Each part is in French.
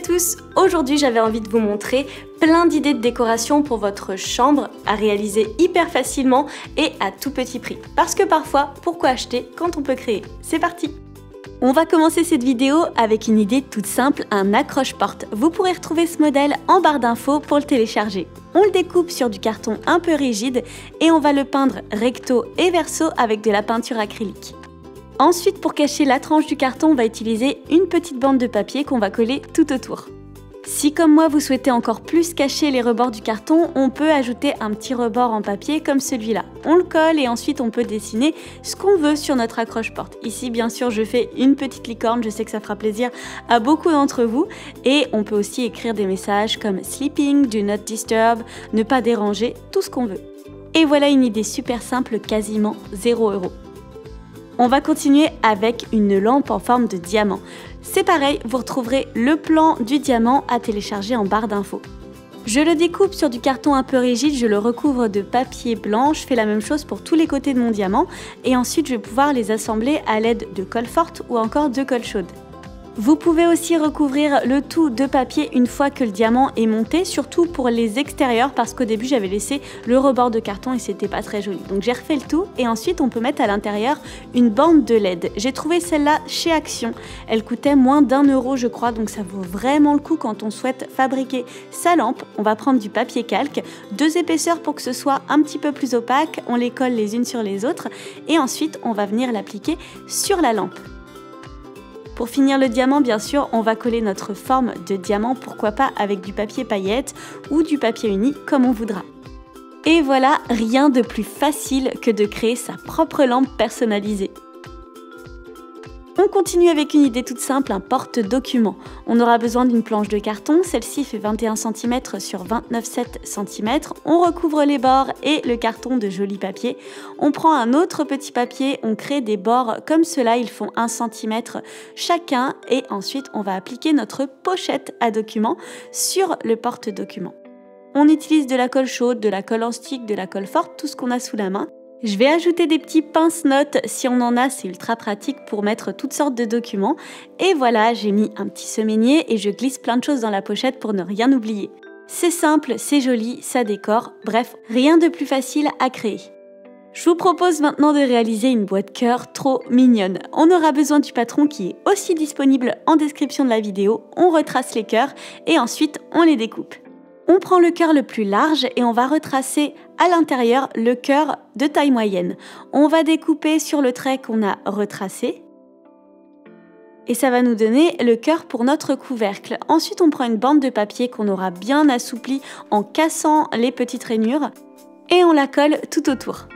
tous, aujourd'hui j'avais envie de vous montrer plein d'idées de décoration pour votre chambre à réaliser hyper facilement et à tout petit prix. Parce que parfois, pourquoi acheter quand on peut créer? C'est parti! On va commencer cette vidéo avec une idée toute simple, un accroche-porte. Vous pourrez retrouver ce modèle en barre d'infos pour le télécharger. On le découpe sur du carton un peu rigide et on va le peindre recto et verso avec de la peinture acrylique. Ensuite, pour cacher la tranche du carton, on va utiliser une petite bande de papier qu'on va coller tout autour. Si comme moi vous souhaitez encore plus cacher les rebords du carton, on peut ajouter un petit rebord en papier comme celui-là. On le colle et ensuite on peut dessiner ce qu'on veut sur notre accroche-porte. Ici bien sûr je fais une petite licorne, je sais que ça fera plaisir à beaucoup d'entre vous. Et on peut aussi écrire des messages comme sleeping, do not disturb, ne pas déranger, tout ce qu'on veut. Et voilà une idée super simple, quasiment 0 €. On va continuer avec une lampe en forme de diamant. C'est pareil, vous retrouverez le plan du diamant à télécharger en barre d'infos. Je le découpe sur du carton un peu rigide, je le recouvre de papier blanc, je fais la même chose pour tous les côtés de mon diamant et ensuite je vais pouvoir les assembler à l'aide de colle forte ou encore de colle chaude. Vous pouvez aussi recouvrir le tout de papier une fois que le diamant est monté, surtout pour les extérieurs parce qu'au début j'avais laissé le rebord de carton et c'était pas très joli. Donc j'ai refait le tout et ensuite on peut mettre à l'intérieur une bande de LED. J'ai trouvé celle-là chez Action, elle coûtait moins d'1 € je crois, donc ça vaut vraiment le coup quand on souhaite fabriquer sa lampe. On va prendre du papier calque, 2 épaisseurs pour que ce soit un petit peu plus opaque, on les colle les unes sur les autres et ensuite on va venir l'appliquer sur la lampe. Pour finir le diamant, bien sûr, on va coller notre forme de diamant, pourquoi pas avec du papier paillette ou du papier uni, comme on voudra. Et voilà, rien de plus facile que de créer sa propre lampe personnalisée. On continue avec une idée toute simple, un porte-document. On aura besoin d'une planche de carton, celle-ci fait 21 cm sur 29,7 cm. On recouvre les bords et le carton de joli papier. On prend un autre petit papier, on crée des bords comme cela, ils font 1 cm chacun et ensuite on va appliquer notre pochette à document sur le porte-document. On utilise de la colle chaude, de la colle en stick, de la colle forte, tout ce qu'on a sous la main. Je vais ajouter des petits pince-notes, si on en a, c'est ultra pratique pour mettre toutes sortes de documents. Et voilà, j'ai mis un petit semainier et je glisse plein de choses dans la pochette pour ne rien oublier. C'est simple, c'est joli, ça décore, bref, rien de plus facile à créer. Je vous propose maintenant de réaliser une boîte cœur trop mignonne. On aura besoin du patron qui est aussi disponible en description de la vidéo. On retrace les cœurs et ensuite on les découpe. On prend le cœur le plus large et on va retracer à l'intérieur le cœur de taille moyenne. On va découper sur le trait qu'on a retracé et ça va nous donner le cœur pour notre couvercle. Ensuite, on prend une bande de papier qu'on aura bien assouplie en cassant les petites rainures et on la colle tout autour.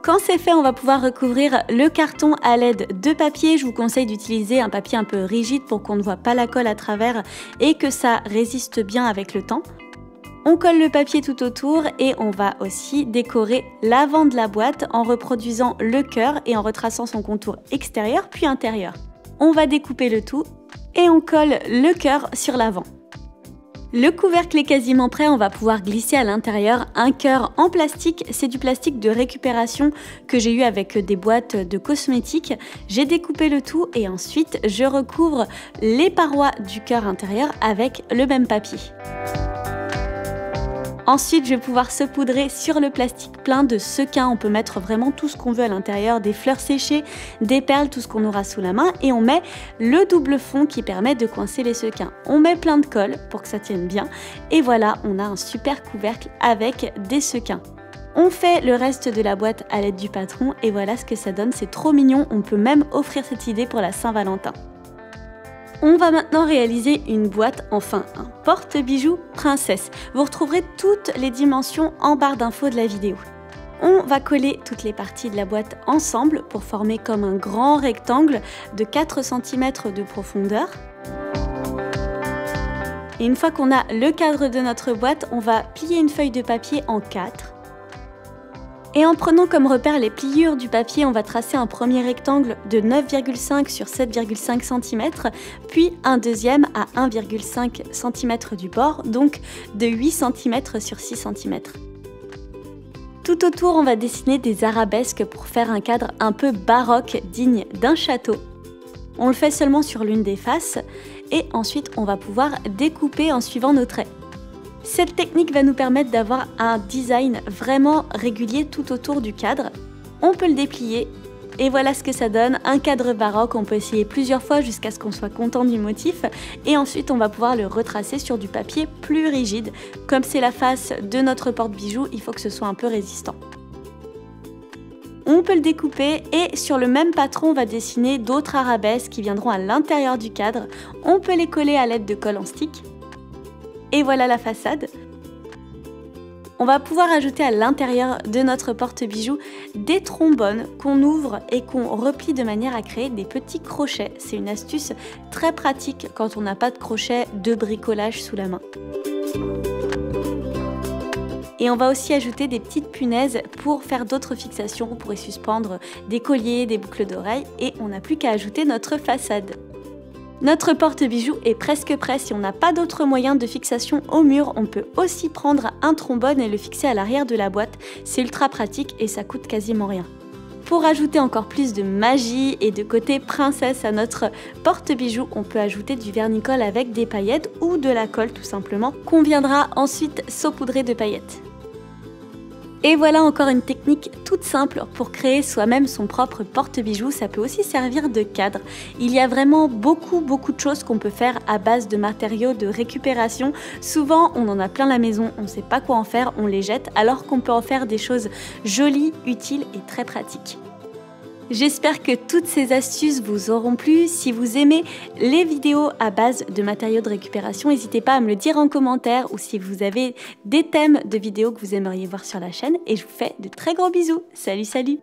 Quand c'est fait, on va pouvoir recouvrir le carton à l'aide de papier. Je vous conseille d'utiliser un papier un peu rigide pour qu'on ne voit pas la colle à travers et que ça résiste bien avec le temps. On colle le papier tout autour et on va aussi décorer l'avant de la boîte en reproduisant le cœur et en retraçant son contour extérieur puis intérieur. On va découper le tout et on colle le cœur sur l'avant. Le couvercle est quasiment prêt, on va pouvoir glisser à l'intérieur un cœur en plastique. C'est du plastique de récupération que j'ai eu avec des boîtes de cosmétiques. J'ai découpé le tout et ensuite je recouvre les parois du cœur intérieur avec le même papier. Ensuite, je vais pouvoir saupoudrer sur le plastique plein de sequins. On peut mettre vraiment tout ce qu'on veut à l'intérieur, des fleurs séchées, des perles, tout ce qu'on aura sous la main. Et on met le double fond qui permet de coincer les sequins. On met plein de colle pour que ça tienne bien. Et voilà, on a un super couvercle avec des sequins. On fait le reste de la boîte à l'aide du patron et voilà ce que ça donne. C'est trop mignon, on peut même offrir cette idée pour la Saint-Valentin. On va maintenant réaliser une boîte, enfin un porte-bijoux princesse. Vous retrouverez toutes les dimensions en barre d'infos de la vidéo. On va coller toutes les parties de la boîte ensemble pour former comme un grand rectangle de 4 cm de profondeur. Et une fois qu'on a le cadre de notre boîte, on va plier une feuille de papier en 4. Et en prenant comme repère les pliures du papier, on va tracer un premier rectangle de 9,5 sur 7,5 cm, puis un deuxième à 1,5 cm du bord, donc de 8 cm sur 6 cm. Tout autour, on va dessiner des arabesques pour faire un cadre un peu baroque digne d'un château. On le fait seulement sur l'une des faces et ensuite on va pouvoir découper en suivant nos traits. Cette technique va nous permettre d'avoir un design vraiment régulier tout autour du cadre. On peut le déplier et voilà ce que ça donne, un cadre baroque. On peut essayer plusieurs fois jusqu'à ce qu'on soit content du motif et ensuite on va pouvoir le retracer sur du papier plus rigide. Comme c'est la face de notre porte-bijoux, il faut que ce soit un peu résistant. On peut le découper et sur le même patron, on va dessiner d'autres arabesques qui viendront à l'intérieur du cadre. On peut les coller à l'aide de colle en stick. Et voilà la façade. On va pouvoir ajouter à l'intérieur de notre porte-bijoux des trombones qu'on ouvre et qu'on replie de manière à créer des petits crochets. C'est une astuce très pratique quand on n'a pas de crochet de bricolage sous la main. Et on va aussi ajouter des petites punaises pour faire d'autres fixations. On pourrait suspendre des colliers, des boucles d'oreilles et on n'a plus qu'à ajouter notre façade. Notre porte-bijoux est presque prêt. Si on n'a pas d'autre moyen de fixation au mur, on peut aussi prendre un trombone et le fixer à l'arrière de la boîte. C'est ultra pratique et ça coûte quasiment rien. Pour ajouter encore plus de magie et de côté princesse à notre porte-bijoux, on peut ajouter du vernis-colle avec des paillettes ou de la colle tout simplement, qu'on viendra ensuite saupoudrer de paillettes. Et voilà encore une technique toute simple pour créer soi-même son propre porte-bijoux. Ça peut aussi servir de cadre. Il y a vraiment beaucoup de choses qu'on peut faire à base de matériaux de récupération. Souvent, on en a plein la maison, on ne sait pas quoi en faire, on les jette, alors qu'on peut en faire des choses jolies, utiles et très pratiques. J'espère que toutes ces astuces vous auront plu. Si vous aimez les vidéos à base de matériaux de récupération, n'hésitez pas à me le dire en commentaire ou si vous avez des thèmes de vidéos que vous aimeriez voir sur la chaîne. Et je vous fais de très gros bisous. Salut, salut!